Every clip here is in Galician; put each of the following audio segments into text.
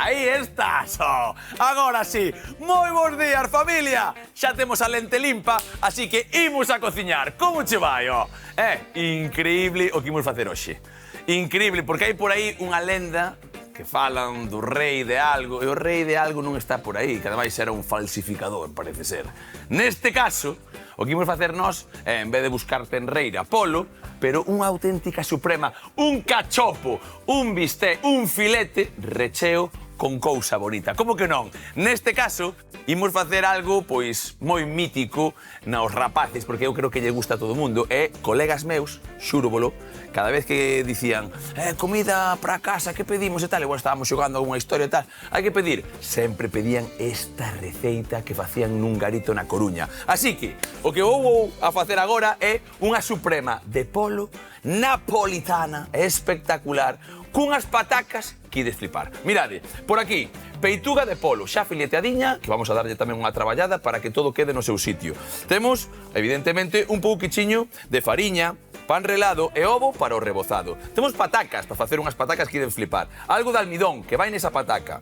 Aí estás, oh. Agora sí, moi bons días, familia. Xa temos a lente limpa, así que imos a cociñar. Como che vai, oh? É increíble o que imos facer hoxe. Increíble, porque hai por aí unha lenda que falan do rei de algo, e o rei de algo non está por aí, que ademais era un falsificador, parece ser. Neste caso, o que imos facer nós é, en vez de buscar tenreira, polo, pero unha auténtica suprema, un cachopo, un bisté, un filete, recheo con cousa bonita. Como que non? Neste caso, imos facer algo, pois, moi mítico naos rapaces, porque eu creo que lle gusta a todo o mundo, e colegas meus, xúrobolo, cada vez que dicían comida para casa, que pedimos e tal, igual estábamos xogando alguna historia e tal, hai que pedir, sempre pedían esta receita que facían nun garito na Coruña. Así que, o que vou a facer agora é unha suprema de polo napolitana espectacular, cunhas patacas que ides flipar. Mirade, por aquí, peituga de polo, xa fileteadiña, que vamos a darlle tamén unha traballada para que todo quede no seu sitio. Temos, evidentemente, un pouquichiño de fariña, pan relado e ovo para o rebozado. Temos patacas para facer unhas patacas que iden flipar. Algo de almidón que vai nesa pataca.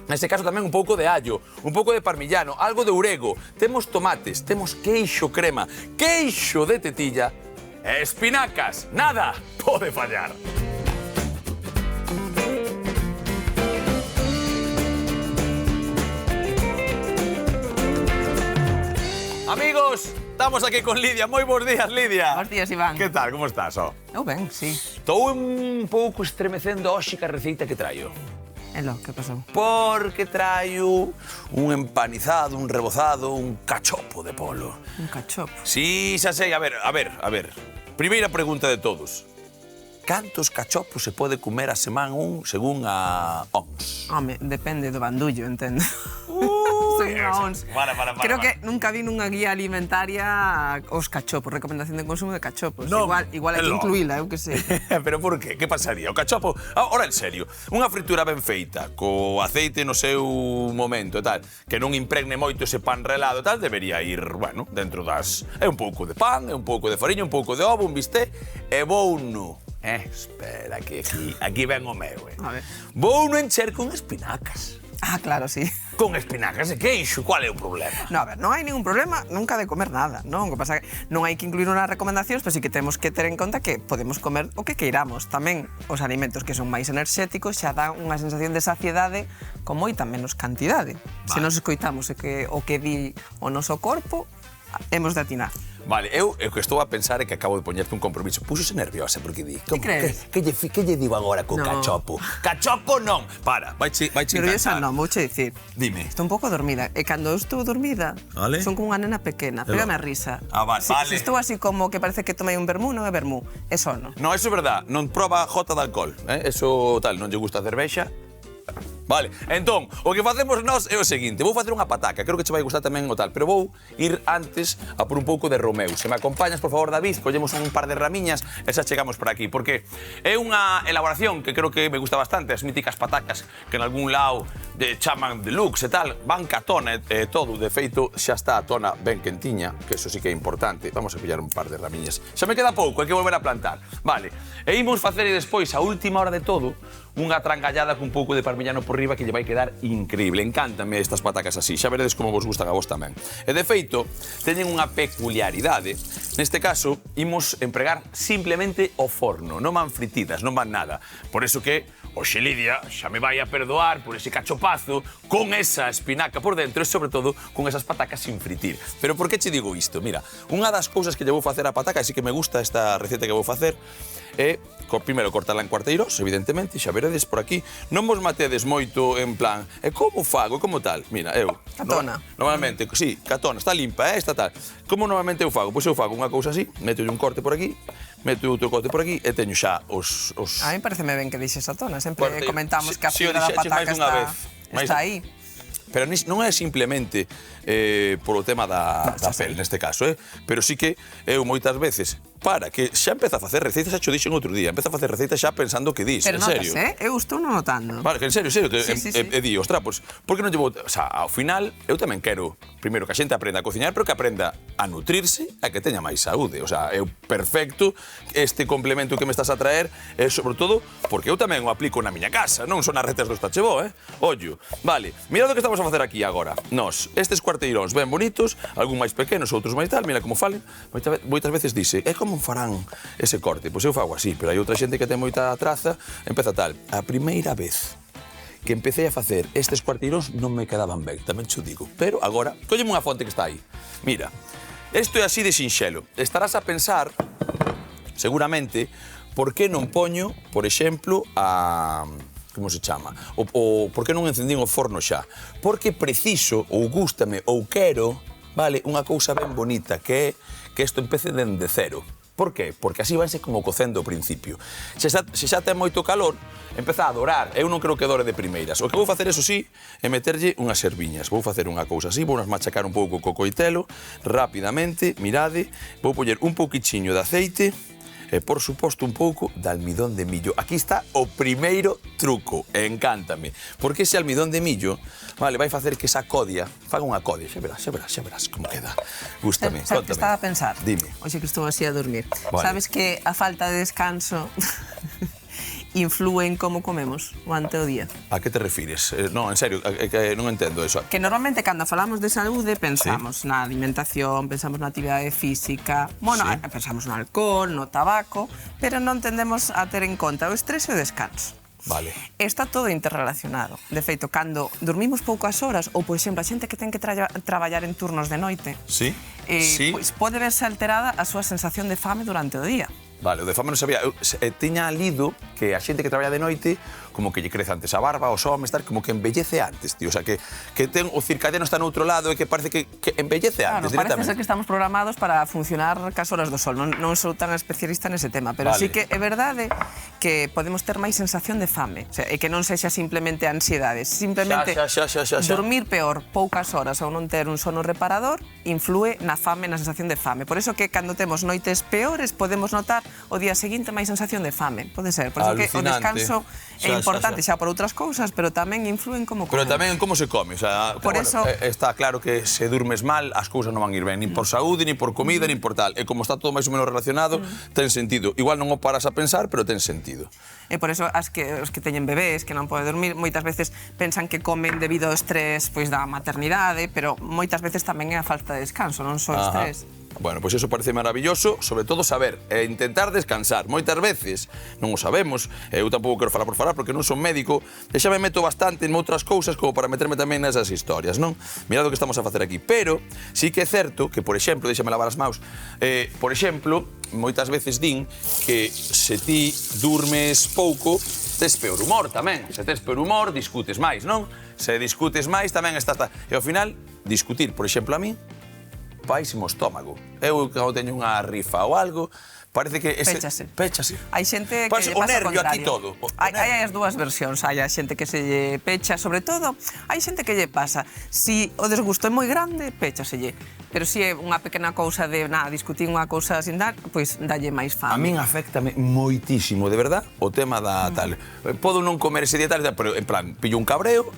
Neste caso tamén un pouco de allo, un pouco de parmillano, algo de orego. Temos tomates, temos queixo crema, queixo de tetilla e espinacas. Nada pode fallar. Amigos, estamos aquí con Lidia. Moi bons días, Lidia. Bons días, Iván. Que tal, como estás, oh? Eu ben, sí. Estou un pouco estremecendo hoxe ca receita que traio. Elo, que pasou? Porque traio un empanizado, un rebozado, un cachopo de polo. Un cachopo. Sí, xa sei, a ver. Primeira pregunta de todos. Cantos cachopos se pode comer a semana un según a OMS? Home, depende do bandullo, entendo. Según a OMS. Creo que nunca vi nunha guía alimentaria os cachopos, recomendación de consumo de cachopos. No, igual hai que incluíla, eu que sei. Pero por qué? Que pasaría? O cachopo, ahora en serio, unha fritura ben feita, co aceite no seu momento e tal, que non impregne moito ese pan relado e tal, debería ir, bueno, dentro das... É un pouco de pan, é un pouco de fariña, un pouco de ovo, un bisté, e vouno... espera, que aquí ven o meu, A ver. Vouno encher con espinacas. Ah, claro, sí. Con espinacas de queixo, cual é o problema? No, a ver, non hai ningún problema nunca de comer nada, non? O que pasa é que non hai que incluir unhas recomendacións, pero sí que temos que ter en conta que podemos comer o que queiramos. Tamén os alimentos que son máis enerxéticos xa dan unha sensación de saciedade con moita menos cantidade. Se nos escoitamos o que di o noso corpo, hemos de atinar. Vale, eu o que estou a pensar é que acabo de poñerte un compromiso. Púxose nerviosa porque di... Que crees? Que lle digo agora co cachopo? Cachopo non! Para, vai che nerviosa non, vouche dicir. Dime. Estou un pouco dormida. E cando eu estou dormida, vale, son como unha nena pequena. Pégame a risa. Ah, vale. Se estou así como que parece que tomei un vermú, non é vermú, é sono. No, eso é verdad. Non proba jota de alcohol. Eso tal, non lle gusta a cervexa. Vale, entón, o que facemos nós é o seguinte. Vou facer unha pataca, creo que che vai gustar tamén o tal, pero vou ir antes a por un pouco de romeu. Se me acompañas, por favor, David, collemos un par de ramiñas e xa chegamos por aquí, porque é unha elaboración que creo que me gusta bastante, as míticas patacas que en algún lado chaman deluxe e tal, van ca tona e todo, de feito xa está a tona ben quentiña, que eso sí que é importante. Vamos a pillar un par de ramiñas. Xa me queda pouco, hai que volver a plantar. Vale, e imos facer despois, a última hora de todo, unha trangallada cun pouco de parmillano por riba que lle vai quedar increíble. Encántame estas patacas así, xa veredes como vos gustan a vos tamén. E de feito, teñen unha peculiaridade. Neste caso, imos empregar simplemente o forno, non van fritidas, non van nada. Por eso que hoxe Lidia xa me vai a perdoar por ese cachopazo con esa espinaca por dentro e, sobre todo, con esas patacas sin fritir. Pero por que che digo isto? Mira, unha das cousas que lle vou facer a pataca, e sí que me gusta esta receta que vou facer, é, primeiro, cortala en cuarteiros, evidentemente, xa veredes por aquí. Non vos matedes moito en plan, e como fago, como tal? Mira, eu... Catona. Normalmente, sí, catona, está limpa, está tal. Como normalmente eu fago? Pois eu fago unha cousa así, meto un corte por aquí, meto outro corte por aquí e teño xa os... A mí pareceme ben que dixes a tona, sempre comentamos que a fibra da pataca está aí. Pero non é simplemente polo tema da pel, neste caso, pero sí que eu moitas veces para, que xa empeza a facer receitas, xa xo dixen outro día, empeza a facer receitas xa pensando que dis, Pero en serio. notas, eu estou non notando. Vale, que en serio, Sí. e di, ostra, pois, por que non llevo... O sea, ao final, eu tamén quero, primeiro, que a xente aprenda a cociñar, pero que aprenda a nutrirse e que teña máis saúde. O sea, é perfecto este complemento que me estás a traer, e sobre todo, porque eu tamén o aplico na miña casa, non son as recetas do Tachebó, Ollo. Vale, mirad o que estamos a facer aquí agora. Nos, estes cuarteiróns ben bonitos, algún máis pequenos, outros máis tal, mira como falen. Moitas veces dice, como farán ese corte? Pois eu fago así, pero hai outra xente que ten moita traza, empeza tal. A primeira vez que empecé a facer estes cuarteiróns non me quedaban ben, tamén xo digo. Pero agora, colleme unha fonte que está aí. Mira, isto é así de sinxelo. Estarás a pensar, seguramente, por que non poño, por exemplo, a... como se chama? O por que non encendín o forno xa? Porque preciso, ou gústame, ou quero, vale, unha cousa ben bonita, que é que isto empece dende cero. Por qué? Porque así vanse como cocendo ao principio. Se xa ten moito calor, empeza a dorar. Eu non creo que dore de primeiras. O que vou facer, eso sí, é meterlle unhas serviñas. Vou facer unha cousa así, vou machacar un pouco co coitelo, rapidamente, mirade, vou poñer un pouquichiño de aceite, e, por suposto, un pouco de almidón de millo. Aquí está o primeiro truco, e encántame, porque ese almidón de millo, vale, vai facer que esa codia faga unha codia. Xa verás como queda. Gústame, Sabes que estaba a pensar? Dime. Hoxe que estou así a dormir. Vale. Sabes que a falta de descanso inflúe en como comemos durante o día? A que te refires? Non, en serio, que non entendo eso. Que normalmente cando falamos de saúde pensamos na alimentación, pensamos na actividade física, bueno, pensamos no alcohol, no tabaco, pero non tendemos a ter en conta o estrés e o descanso. Vale. Está todo interrelacionado. De feito, cando dormimos poucas horas, ou, por exemplo, a xente que ten que traballar en turnos de noite, pois pode verse alterada a súa sensación de fame durante o día. Vale, o de fame non sabía. Eu tiña lido que a xente que traballa de noite como que lle crece antes a barba, os homes, tal, como que embellece antes, tío. O sea, que ten o circadiano está no outro lado e que parece que embellece antes, directamente. Parece ser que estamos programados para funcionar cas horas do sol. Non sou tan especialista nese tema, pero Vale. sí que é verdade que podemos ter máis sensación de fame. O sea, e que non sexa simplemente ansiedade. Simplemente Xa. dormir peor poucas horas ou non ter un sono reparador inflúe na fame, na sensación de fame. Por eso que cando temos noites peores podemos notar o día seguinte máis sensación de fame. Pode ser. Por eso que o descanso é importante xa por outras cousas, pero tamén inflúe en como comemos. Pero tamén en como se come. O sea, por eso está claro que se durmes mal, as cousas non van ir ben, nin por saúde, nin por comida, nin por tal. E como está todo máis ou menos relacionado, ten sentido. Igual non o paras a pensar, pero ten sentido. E por eso os que teñen bebés, que non poden dormir, moitas veces pensan que comen debido ao estrés pois da maternidade, pero moitas veces tamén é a falta de descanso, non só estrés. Bueno, pois eso parece maravilloso, sobre todo saber e intentar descansar. Moitas veces non o sabemos, eu tampouco quero falar por falar porque non son médico, e xa me meto bastante en outras cousas como para meterme tamén nesas historias, non? Mirad o que estamos a facer aquí. Pero sí que é certo que, por exemplo, déxame lavar as maus, por exemplo, moitas veces din que se ti durmes pouco, tes peor humor tamén. Se tes peor humor, discutes máis, non? Se discutes máis, tamén estás... E ao final, discutir, por exemplo, a mí, paísimo estómago. Eu, cando teño unha rifa ou algo, parece que... Péchase. Hai xente que lle pasa o nervio contrario. aquí todo. Hai as dúas versións. Hai a xente que se lle pecha, sobre todo, hai xente que lle pasa. Si o desgusto é moi grande, péchaselle. Pero se é unha pequena cousa de, discutir unha cousa sin dar, pois dalle máis fame. A min afectame moitísimo, de verdad, o tema da tal. Podo non comer ese día tal, pero en plan, pillo un cabreo,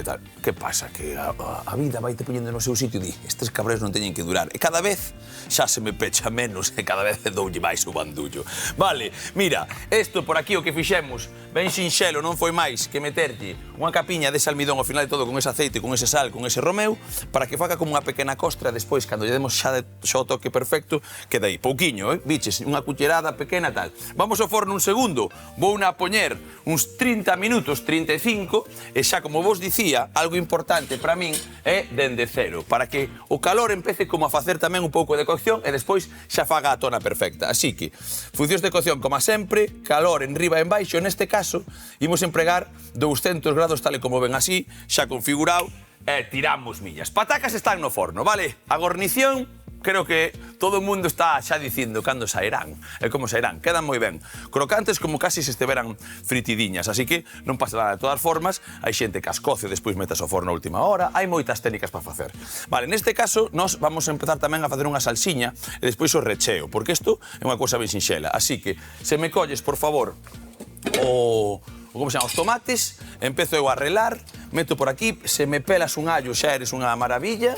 tal. Que pasa? Que a vida vai te poñendo no seu sitio e di, estes cabreos non teñen que durar. E cada vez xa se me pecha menos e cada vez doulle máis o bandullo. Vale, mira, isto por aquí o que fixemos, ben sinxelo, non foi máis que meterlle unha capiña dese almidón ao final de todo con ese aceite, con ese sal, con ese romeu, para que faga como unha pequena costra, despois, cando lle demos xa o toque perfecto, queda aí, pouquiño, biches, unha cucharada pequena tal. Vamos ao forno un segundo, vou na poñer uns 30 minutos, 35, e xa como vos dicía, algo importante para min é dende cero, para que o calor empece como a facer tamén un pouco de cocción e despois xa faga a tona perfecta. Así que, funcións de cocción como sempre, calor en riba e en baixo, neste caso, imos empregar 200 grados tal e como ven así, xa configurado, e tiramos millas. Patacas están no forno, vale? A gornición, creo que todo o mundo está xa dicindo cando sairán e como sairán. Quedan moi ben. Crocantes como casi se esteveran fritidiñas, así que non pasa nada. De todas formas, hai xente que as coce despois metas ao forno a última hora, hai moitas técnicas para facer. Vale, neste caso, nós vamos a empezar tamén a facer unha salsiña e despois o recheo, porque isto é unha cousa ben sinxela. Así que, se me colles, por favor, como se chama, os tomates, empezo eu a relar, meto por aquí, se me pelas un allo xa eres unha maravilla,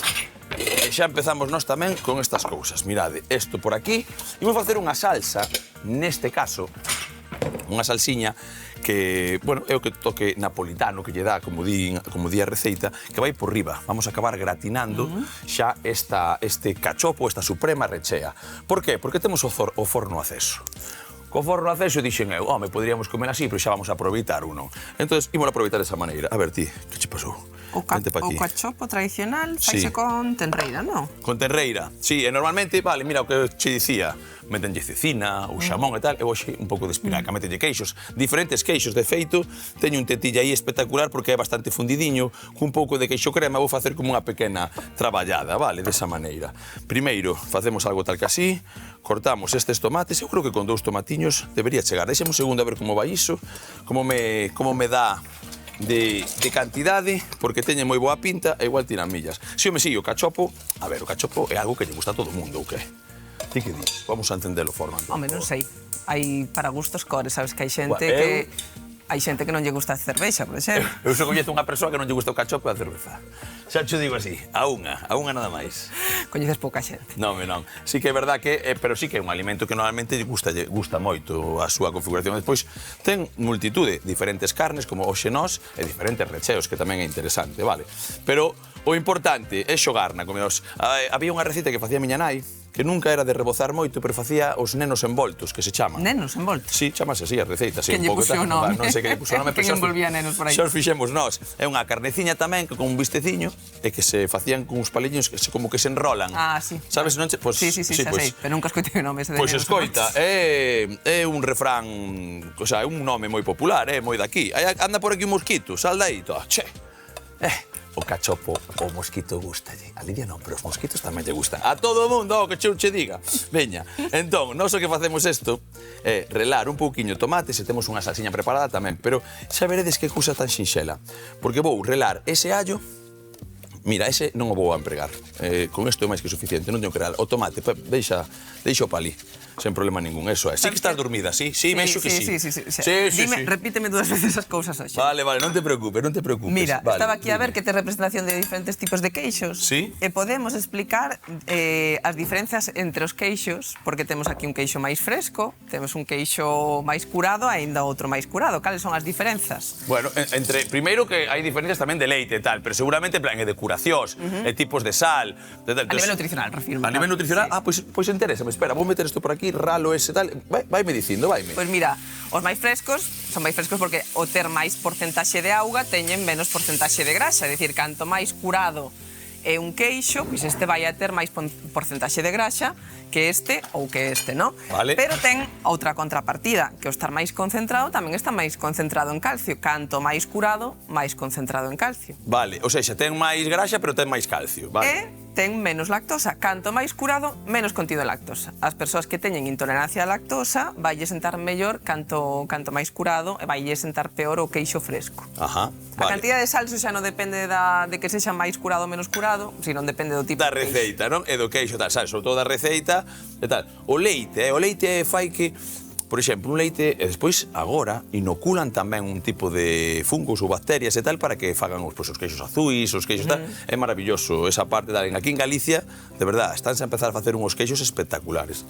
e xa empezamos nós tamén con estas cousas. Mirade, isto por aquí, e vou facer unha salsa, neste caso, unha salsiña que, bueno, é o que toque napolitano que lle dá, como di a receita, que vai por riba. Vamos a acabar gratinando xa este cachopo, esta suprema rechea. Por qué? Porque temos o forno aceso. Co forno aceso dixen eu, home, poderíamos comer así, pero xa vamos a aproveitar uno. Entón, imos a aproveitar desa maneira. A ver, ti, que che pasou? O cachopo tradicional faise con tenreira, non? Con tenreira, sí, e normalmente, vale, mira o que che dicía, metenlle cecina, ou xamón e tal, e hoxe un pouco de espinaca, metenlle queixos, diferentes queixos, de feito, teño un tetilla aí espectacular porque é bastante fundidiño, cun pouco de queixo crema vou facer como unha pequena traballada, vale, desa maneira. Primeiro, facemos algo tal que así, cortamos estes tomates, eu creo que con 2 tomatiños debería chegar. Deixemos un segundo a ver como vai iso, como me dá de cantidade, porque teñe moi boa pinta e igual tiran millas. Se eu me sigo o cachopo, a ver, o cachopo é algo que lle gusta a todo o mundo, ou que? Ti que dis? Vamos a entendelo, Fernando. Home, non sei. Hai para gustos cores, sabes que hai xente que... Hai xente que non lle gusta a cervexa, por exemplo. Eu só coñezo unha persoa que non lle gusta o cachopo e a cerveza. Xa te digo así, a unha nada máis. Coñeces pouca xente. Non. Sí que é verdad que, pero sí que é un alimento que normalmente gusta moito a súa configuración. Despois ten multitude, diferentes carnes, como o xenós, e diferentes recheos, que tamén é interesante, vale? Pero o importante é xogar na comida. Había unha receta que facía miña nai, que nunca era de rebozar moito, pero facía os nenos envoltos, que se chaman. Nenos envoltos? Sí, chamase así a receita. Quen lle puxo o nome? Non sei que lle puxo o nome, pero envolvía nenos por aí. Xa os fixemos nós. É unha carneciña tamén, con un bisteciño, e que se facían con uns paliños que como que se enrolan. Ah, sí. Sabes, non? Sí, xa sei, pero nunca escoitei o nome ese de nenos. Pois escoita, é un refrán, o sea, é un nome moi popular, é moi daqui. Anda por aquí un mosquito, sal dai, toa, che. O cachopo, o mosquito gustalle. A Lidia non, pero os mosquitos tamén lle gustan. A todo o mundo, o que che diga. Veña, entón, nós o que facemos isto é relar un pouquiño tomate, se temos unha salsiña preparada tamén, pero xa veredes que cousa tan sinxela. Porque vou relar ese allo. Mira, ese non o vou a empregar. Con isto é máis que suficiente, non teño que relar. O tomate, deixa o palí. Sen problema ningún, eso é. Sí que estás dormida, sí? Sí, vexo que sí. Dime, repíteme 2 veces as cousas hoxe. Vale, non te preocupes. Mira, estaba aquí a ver que te representación de diferentes tipos de queixos. Sí. E podemos explicar as diferenzas entre os queixos, porque temos aquí un queixo máis fresco, temos un queixo máis curado, aínda outro máis curado. Cales son as diferenzas? Bueno, primeiro que hai diferencias tamén de leite e tal, pero seguramente en plan de curacións, tipos de sal... A nivel nutricional, refirmo. A nivel nutricional? Ah, pois interésame. Espera, vou meter isto por aquí, ralo ese tal, vaime dicindo, vaime. Pois mira, os máis frescos son máis frescos porque ao ter máis porcentaxe de auga teñen menos porcentaxe de grasa, é dicir, canto máis curado é un queixo, pois este vai a ter máis porcentaxe de grasa que este ou que este, non? Vale. Pero ten outra contrapartida, que ao estar máis concentrado tamén está máis concentrado en calcio. Canto máis curado, máis concentrado en calcio. Vale, ou seja, ten máis grasa, pero ten máis calcio, vale. Ten menos lactosa. Canto máis curado, menos contido de lactosa. As persoas que teñen intolerancia á lactosa vaille sentar mellor canto máis curado e vaille sentar peor o queixo fresco. Ajá, vale. A cantidad de sal xa non depende de que sexa máis curado ou menos curado, sino depende do tipo da receita, non? E do queixo, tal, sabes, sobre todo da receita e tal. O leite fai que, por exemplo, un leite, e despois, agora, inoculan tamén un tipo de fungos ou bacterias e tal para que fagan os queixos azuis, os queixos tal. É maravilloso esa parte. Aquí en Galicia, de verdad, estánse a empezar a facer uns queixos espectaculares,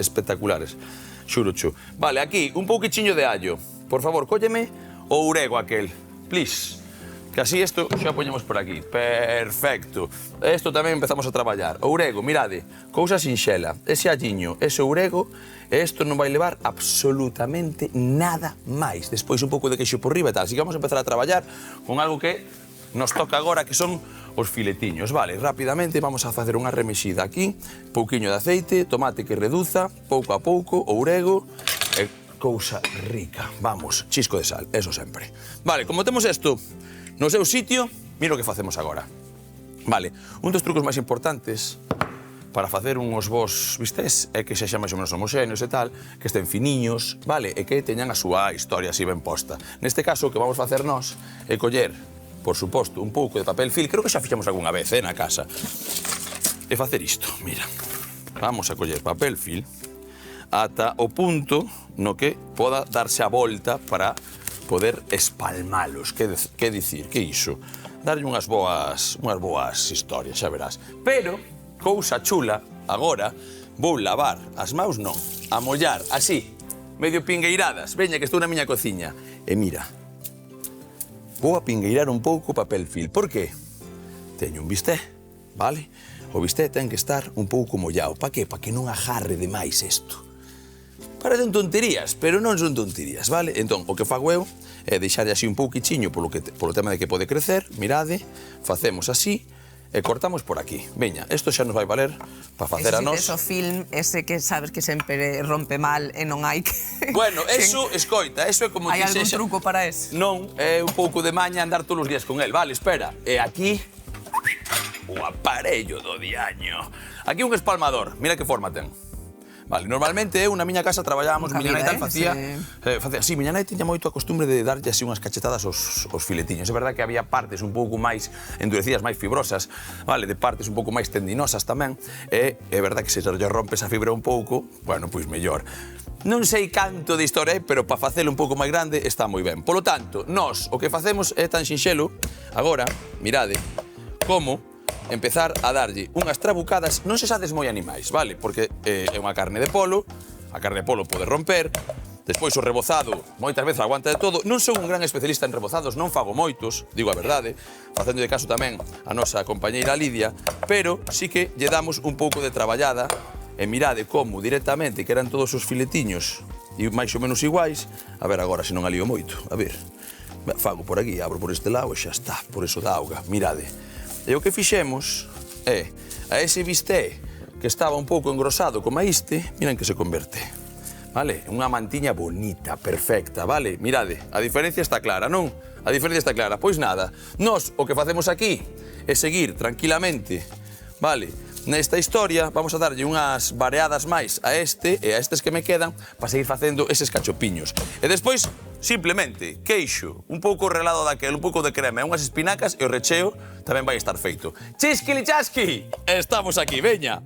xurocho. Vale, aquí, un pouquichiño de allo. Por favor, cólleme o urego aquel, please. Que así isto xa poñemos por aquí. Perfecto. Isto tamén empezamos a traballar. O urego, mirade, cousa sinxela. Ese alliño, ese urego, e isto non vai levar absolutamente nada máis. Despois un pouco de queixo por riba e tal. Así que vamos a empezar a traballar con algo que nos toca agora, que son os filetiños. Vale, rapidamente vamos a facer unha remexida aquí. Pouquiño de aceite, tomate que reduza, pouco a pouco, o urego, e cousa rica. Vamos, chisco de sal, eso sempre. Vale, como temos isto no seu sitio, mira o que facemos agora. Vale, un dos trucos máis importantes para facer uns bons bistés é que sexan máis ou menos homogéneos e tal, que estén finiños, vale? E que teñan a súa historia así ben posta. Neste caso, o que vamos facer nós é coller, por suposto, un pouco de papel film, creo que xa fixemos algunha vez, na casa, e facer isto, mira. Vamos a coller papel film ata o punto no que poda darse a volta para poder espalmalos. Que dicir, que iso? Darlle unhas boas historias, xa verás. Pero, cousa chula, agora vou lavar as maus non, a mollar, así, medio pingueiradas. Veña, que estou na miña cociña. E mira, vou a pingueirar un pouco papel film. Por que? Teño un bisté, vale? O bisté ten que estar un pouco mollado. Pa que? Pa que non agarre demais isto. Parecen tonterías, pero non son tonterías, vale? Entón, o que fago eu é deixarlle así un pouquichiño polo tema de que pode crecer, mirade, facemos así e cortamos por aquí. Veña, isto xa nos vai valer para facer a nós. Eso film, ese que sabes que sempre rompe mal e non hai que... Bueno, eso, escoita, eso é como hai que algún sexa... truco para eso? Non, é un pouco de maña andar todos os días con el, vale, espera. E aquí, o aparello do diaño. Aquí un espalmador, mira que forma ten. Vale, normalmente eu na miña casa traballábamos, miña nai tal facía así, miña nai tiña moito a costumbre de darlle así unhas cachetadas aos filetiños. É verdade que había partes un pouco máis endurecidas, máis fibrosas, vale, de partes un pouco máis tendinosas tamén, e é verdade que se lle rompe esa fibra un pouco, bueno, pois mellor. Non sei canto de historia, pero para facelo un pouco máis grande está moi ben. Polo tanto, nós o que facemos é tan sinxelo, agora, mirade, como empezar a darlle unhas trabucadas, non se xades moi animais, vale? Porque é unha carne de polo, a carne de polo pode romper, despois o rebozado moitas veces aguanta de todo. Non sou un gran especialista en rebozados, non fago moitos, digo a verdade, facendo de caso tamén a nosa compañeira Lidia, pero sí que lle damos un pouco de traballada e mirade como directamente que eran todos os filetiños e máis ou menos iguais. A ver agora se non alío moito, a ver, fago por aquí, abro por este lado e xa está, por eso da auga, mirade. E o que fixemos é, a ese bisté que estaba un pouco engrosado como a este, miren que se converte. Vale? Unha mantiña bonita, perfecta, vale? Mirade, a diferencia está clara, non? A diferencia está clara. Pois nada, nós o que facemos aquí é seguir tranquilamente, vale? Nesta historia vamos a darlle unhas vareadas máis a este e a estes que me quedan para seguir facendo eses cachopiños. E despois, simplemente, queixo, un pouco relado daquel, un pouco de crema e unhas espinacas e o recheo tamén vai estar feito. Chisquili chasqui! Estamos aquí, veña!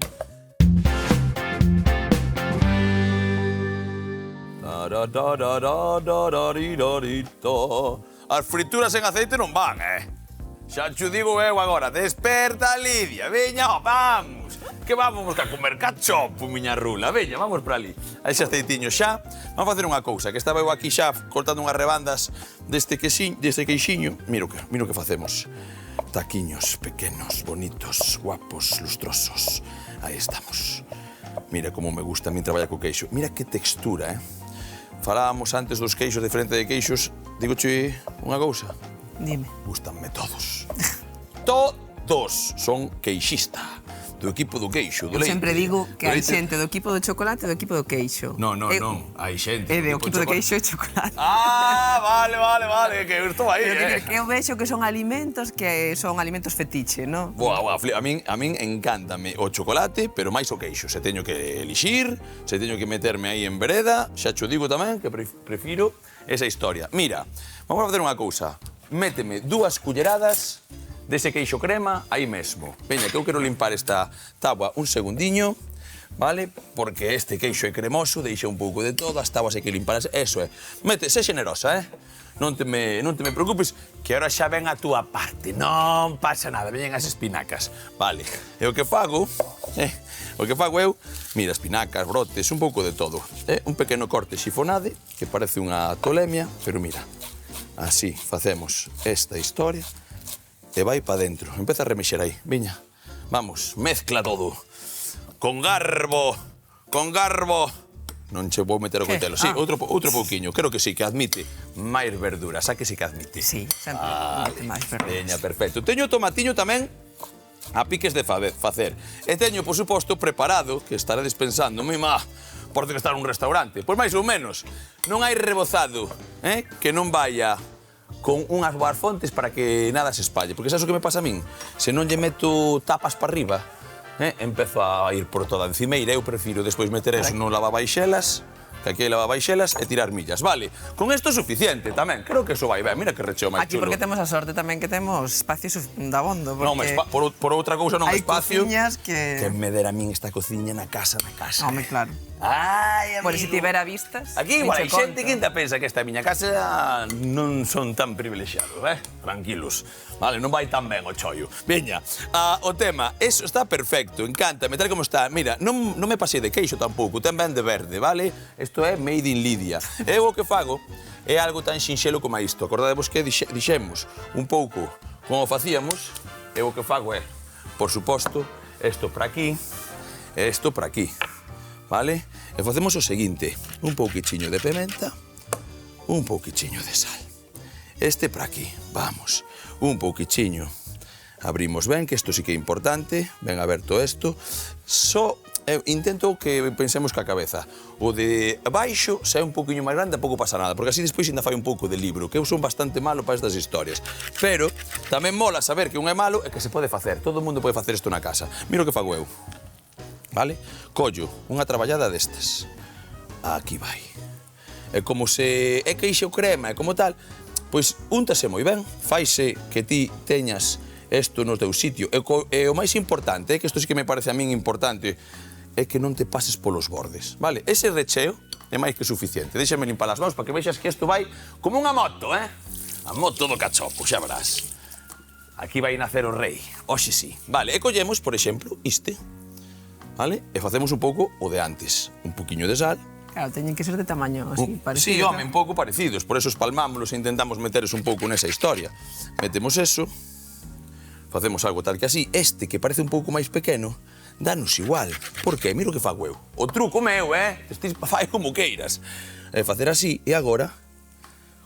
As frituras en aceite non van, Xa te digo eu agora, desperta Lidia, veña, vamos, que vamos a comer cachopo, miña rula, veña, vamos para ali. A ese aceitiño xa, vamos facer unha cousa, que estaba eu aquí xa cortando unhas rebandas deste queixiño, mira o que facemos. Taquiños pequenos, bonitos, guapos, lustrosos, aí estamos. Mira como me gusta a mí traballar co queixo, mira que textura, Falábamos antes dos queixos, de frente de queixos, digoche unha cousa. Dime. Gústanme todos. Todos son queixista. Do equipo do queixo, do leite. Eu sempre digo que hai xente do equipo do chocolate e do equipo do queixo. Non. Hai xente. É do equipo do queixo e chocolate. Vale. Que eu estou aí, Que eu vexo que son alimentos fetiche, non? Boa, a min encántame o chocolate, pero máis o queixo. Se teño que elixir, se teño que meterme aí en vereda, xa cho digo tamén que prefiro esa historia. Mira, vamos a facer unha cousa. Méteme 2 culleradas dese queixo crema aí mesmo. Veña, que eu quero limpar esta tábua un segundiño, vale? Porque este queixo é cremoso, deixa un pouco de todo, as tábuas hai que limparas. Eso é. Mete, sé generosa, Non te me preocupes, que ahora xa ven a túa parte. Non pasa nada, veñen as espinacas. Vale. E o que fago eu, mira, espinacas, brotes, un pouco de todo. Un pequeno corte xifonade, que parece unha tolemia, pero mira, así facemos esta historia. E vai pa dentro. Empeza a remexer aí. Viña. Vamos, mezcla todo. Con garbo. Non che vou meter o cotelo. Sí, outro pouquiño. Creo que sí, que admite máis verduras. A que sí que admite? Sí, sempre admite máis verduras. Veña, perfecto. Teño tomatiño tamén a piques de facer. E teño, por suposto, preparado, que estaredes pensando, mima, por que estar nun restaurante. Pois máis ou menos. Non hai rebozado, que non vaya con unhas boas fontes para que nada se espalle. Porque sabes o que me pasa a min? Se non lle meto tapas para arriba, Empezo a ir por toda a encimeira. Eu prefiro despois meter eso no lavabaixelas, que aquí hai lavabaixelas, e tirar millas. Vale, con isto é suficiente tamén. Creo que eso vai ben. Mira que recheo máis Aquí chulo. porque temos a sorte tamén que temos espacios dabondo, Non, porque por outra cousa non hai espacio. cociñas que... Que me dera a min esta cociña na casa. Home, claro. Ai, amigo. Por si tivera vistas... Aquí igual hai nin che xente que conto. ainda pensa que esta é a miña casa non son tan privilexiados, Tranquilos. Vale, non vai tan ben o chollo. Veña, o tema, eso está perfecto, encántame, tal como está. Mira, non me pasei de queixo tampouco, ten ben de verde, vale? Isto é made in Lidia. Eu o que fago é algo tan sinxelo como isto. Acordadevos que dixemos un pouco como facíamos. Eu o que fago é, por suposto, isto para aquí e isto para aquí. Vale? E facemos o seguinte, un pouquichiño de pimenta, un pouquichiño de sal. Este para aquí, vamos, un pouquichiño. Abrimos ben, que isto sí que é importante, ben aberto isto. Só intento que pensemos ca cabeza. O de baixo, se é un pouquiño máis grande, tampouco pasa nada, porque así despois ainda fai un pouco de libro, que eu son bastante malo para estas historias. Pero tamén mola saber que un é malo e que se pode facer. Todo o mundo pode facer isto na casa. Mira o que fago eu. Vale? Collo unha traballada destas. Aquí vai. E como se é queixo crema e como tal, pois úntase moi ben, faise que ti teñas isto no teu sitio. E o máis importante, que isto sí que me parece a min importante, é que non te pases polos bordes, vale? Ese recheo é máis que suficiente. Déxame limpar as mãos para que vexas que isto vai como unha moto, A moto do cachopo, xa verás. Aquí vai nacer o rei, hoxe sí. Vale, e collemos, por exemplo, este. Vale? E facemos un pouco o de antes. Un poquinho de sal. Claro, teñen que ser de tamaño así, parecido. Sí, home, un pouco parecidos. Por eso espalmámonos e intentamos meteres un pouco nesa historia. Metemos eso. Facemos algo tal que así. Este, que parece un pouco máis pequeno, danos igual. Por que? Mira o que fago eu. O truco meu, Estis fai como queiras. Facer así, e agora...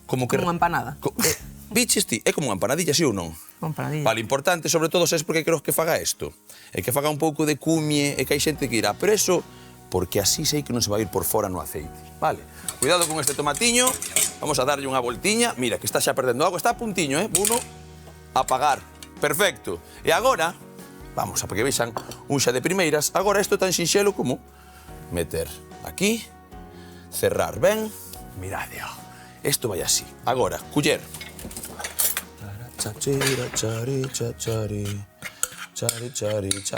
Como unha empanada. Biches ti, é como unha empanadilla, sí ou non? Unha empanadilla. Vale, importante, sobre todo, sabes por que creo que faga isto? É que faga un pouco de cumie e que hai xente que irá preso, porque así sei que non se vai ir por fora no aceite. Vale, cuidado con este tomatiño, vamos a darlle unha voltiña, mira, que está xa perdendo agua, está a puntiño, Uno, apagar, perfecto. E agora, vamos a que vexan un xa de primeiras, agora isto é tan sinxelo como meter aquí, cerrar ben, mirade, isto vai así. Agora, culler.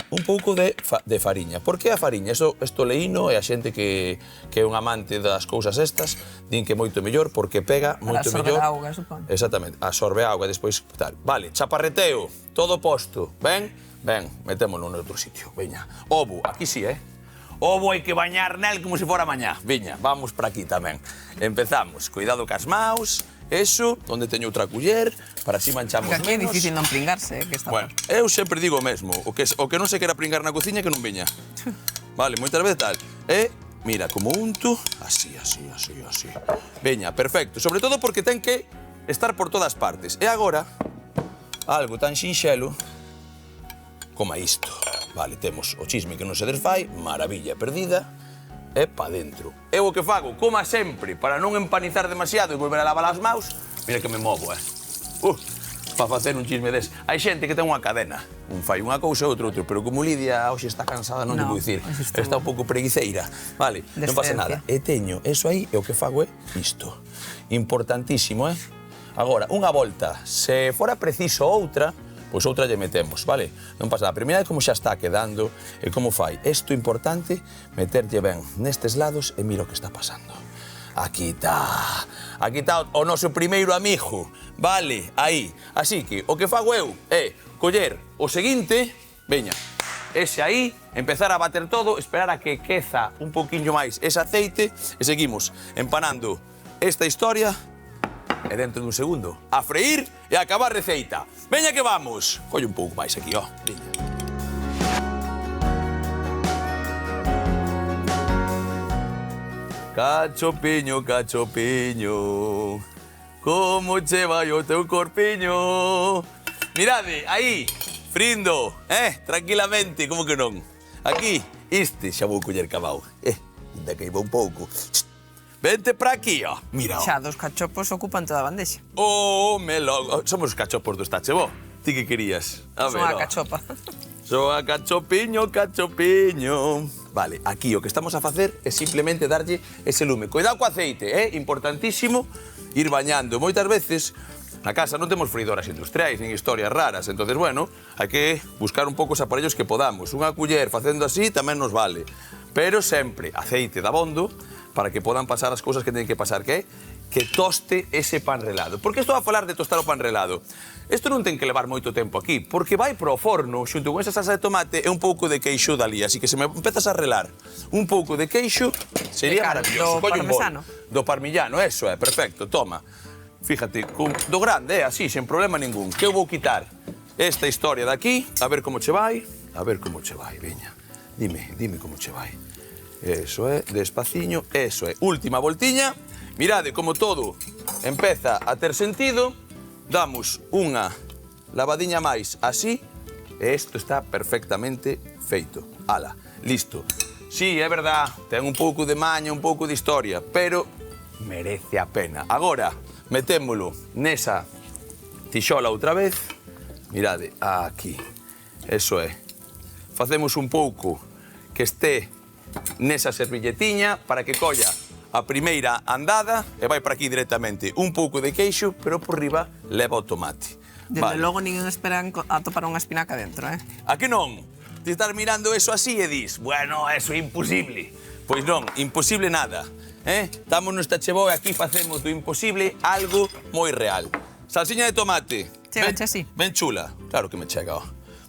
Un pouco de fariña. Por que a fariña? Isto leíno e a xente que é un amante das cousas estas din que é moito mellor porque pega moito mellor. Para absorber auga, supoño. Exactamente, absorbe auga e despois tal. Vale, chaparreteo, todo posto. Ben, metémolo no outro sitio. Veña, ovo, aquí sí, Ovo hai que bañar nel como se fora mañá. Veña, vamos para aquí tamén. Empezamos, cuidado cas maus. Eso, onde teño outra culler, para así manchamos menos. Porque aquí é difícil non pringarse, que está... Bueno, eu sempre digo o mesmo, o que non se quera pringar na cociña que non veña. Vale, moitas veces tal. E, mira, como unto, así. Veña, perfecto. Sobre todo porque ten que estar por todas partes. E agora, algo tan sinxelo como isto. Vale, temos o chisme que non se desfai, maravilla perdida, e pa dentro. Eu o que fago, como sempre, para non empanizar demasiado e volver a lavar as maus, mira que me movo, para facer un chisme des. Hai xente que ten unha cadena, un fai unha cousa e outro, pero como Lidia hoxe está cansada, non lle vou dicir, está un pouco preguiceira, vale, non pasa nada. E teño eso aí, e o que fago é isto. Importantísimo, Agora, unha volta, se fora preciso outra, pois outra lle metemos, vale? Non pasa nada. A primeira é como xa está quedando e como fai. Isto importante, meterlle ben nestes lados e mira o que está pasando. Aquí está o noso primeiro amigo, vale? Aí. Así que o que fago eu é coller o seguinte, veña, ese aí, empezar a bater todo, esperar a que queza un poquinho máis ese aceite e seguimos empanando esta historia. E dentro dun segundo, a freír e a acabar receita. Veña que vamos. Colle un pouco máis aquí, Veña. Cachopiño, como che vai o teu corpiño? Mirade, aí, frindo, tranquilamente, como que non? Aquí, xa vou coller cabao. Ainda que iba un pouco. Vente para aquí, mira. Xa, dos cachopos ocupan toda a bandexa. Somos os cachopos do Estachebo. Ti que querías? Son a cachopa. Soa cachopiño, cachopiño. Vale, aquí o que estamos a facer é simplemente darlle ese lume. Cuidado co aceite, importantísimo ir bañando. Moitas veces na casa non temos freidoras industriais, nin historias raras. Entonces, bueno, hai que buscar un pouco os aparellos que podamos. Unha culler facendo así tamén nos vale. Pero sempre aceite dabondo para que podan pasar as cousas que teñen que pasar, que é que toste ese pan relado. Por que estou a falar de tostar o pan relado? Isto non ten que levar moito tempo aquí, porque vai pro forno, xunto con esa salsa de tomate e un pouco de queixo dali. Así que se me empezas a relar un pouco de queixo, sería maravilloso. Do parmesano? Do parmillano, eso é, perfecto, toma. Fíjate, do grande, así, sen problema ningún. Que eu vou quitar esta historia de aquí, a ver como che vai. A ver como che vai, veña. Dime como che vai. Eso é, despaciño, eso é. Última voltiña. Mirade como todo empeza a ter sentido, damos unha lavadiña máis así, e isto está perfectamente feito. Ala, listo. Sí, é verdad, ten un pouco de maña, un pouco de historia, pero merece a pena. Agora, metémolo nesa tixola outra vez, mirade, aquí, eso é. Facemos un pouco que este nesa servilletiña para que colla a primeira andada e vai para aquí directamente. Un pouco de queixo, pero por riba leva o tomate. Desde logo ninguén espera a topar unha espinaca dentro, A que non? Ti estás mirando eso así e dis, bueno, eso é imposible. Pois non, imposible nada. Estamos nesta cheboa e aquí facemos do imposible algo moi real. Salsiña de tomate. Chegache así? Ben chula. Claro que me chega,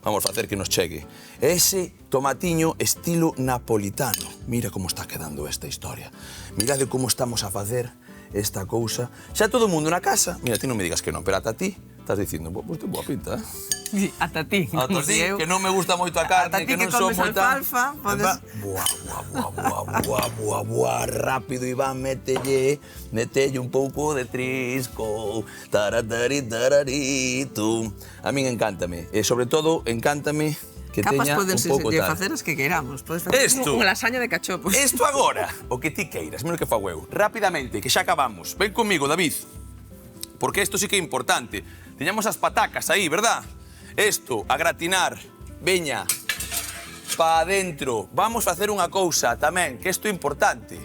Vamos a facer que nos chegue. Ese tomatiño estilo napolitano. Mira como está quedando esta historia. Mirade como estamos a facer esta cousa. Xa todo o mundo na casa. Mira, ti non me digas que non, pero ata ti estás dicindo, pois ten boa pinta, Sí, ata ti. Ata ti, que non me gusta moito a carne, que non son moita... Alfalfa, podes... Buah, rápido, Iván, mételle un pouco de trisco, taratarito. A min encántame, e sobre todo, encántame que Capas teña poden un pouco tal. facer as que queiramos. Podes facer Esto. unha lasaña de cachopos. Isto agora, o que ti queiras, mira o que fago eu. Rapidamente, que xa acabamos. Ven comigo, David, porque isto sí que é importante. Teñamos as patacas aí, verdad? Isto, a gratinar, veña, pa adentro. Vamos facer unha cousa tamén, que isto é importante.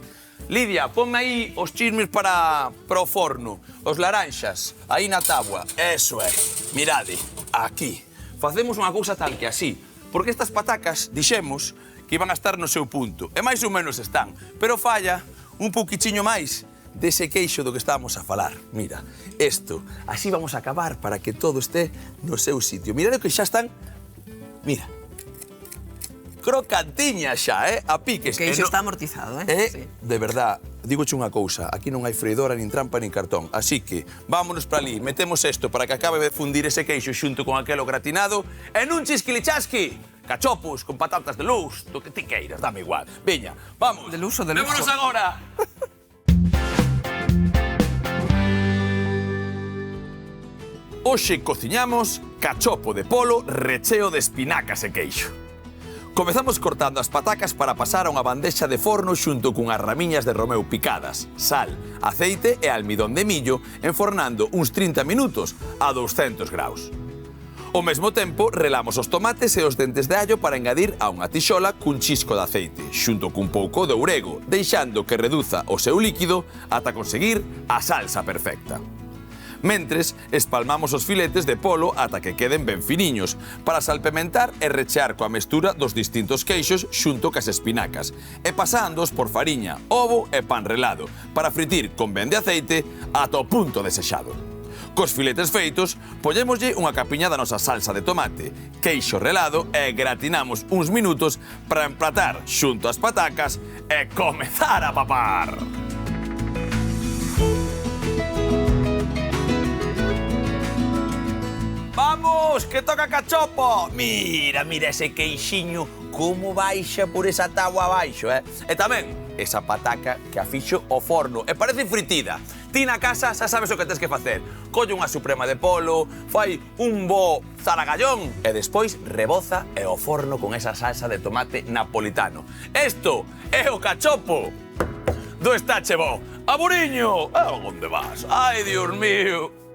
Lidia, ponme aí os chismes para o forno, os laranxas, aí na táboa. Eso é, mirade, aquí. Facemos unha cousa tal que así, porque estas patacas dixemos que iban a estar no seu punto, e máis ou menos están, pero falla un pouquichiño máis dese queixo do que estábamos a falar. Mira, isto, así vamos a acabar para que todo este no seu sitio. Mirade que xa están, mira, crocantiñas xa, a piques. O queixo está amortizado, Sí. De verdad, dígoche unha cousa, aquí non hai freidora, nin trampa, nin cartón. Así que, vámonos para ali, metemos isto para que acabe de fundir ese queixo xunto con aquelo gratinado, e nun chisquilichasqui, cachopos con patatas de luz, do que ti queiras, dame igual. Veña, vamos. De luxo, de luxo. Vémonos agora. Hoxe cociñamos cachopo de polo recheo de espinacas e queixo. Comezamos cortando as patacas para pasar a unha bandexa de forno xunto cunhas ramiñas de romeu picadas, sal, aceite e almidón de millo, enfornando uns 30 minutos a 200 graus. Ao mesmo tempo, relamos os tomates e os dentes de allo para engadir a unha tixola cun chisco de aceite, xunto cun pouco de ourego, deixando que reduza o seu líquido ata conseguir a salsa perfecta. Mentres, espalmamos os filetes de polo ata que queden ben finiños, para salpementar e rechear coa mestura dos distintos queixos xunto cas espinacas, e pasándoos por fariña, ovo e pan relado, para fritir con ben de aceite ata o punto desexado. Cos filetes feitos, pollémoslle unha capiña da nosa salsa de tomate, queixo relado e gratinamos uns minutos para empratar xunto ás patacas e comezar a papar. Vamos, que toca cachopo! Mira ese queixiño como baixa por esa táboa abaixo, E tamén esa pataca que a fixo o forno e parece fritida. Ti na casa xa sabes o que tens que facer. Colle unha suprema de polo, fai un bo zaragallón e despois reboza e o forno con esa salsa de tomate napolitano. Isto é o cachopo do Está Che Bo. Aburiño! A onde vas? Ai, Dios mío!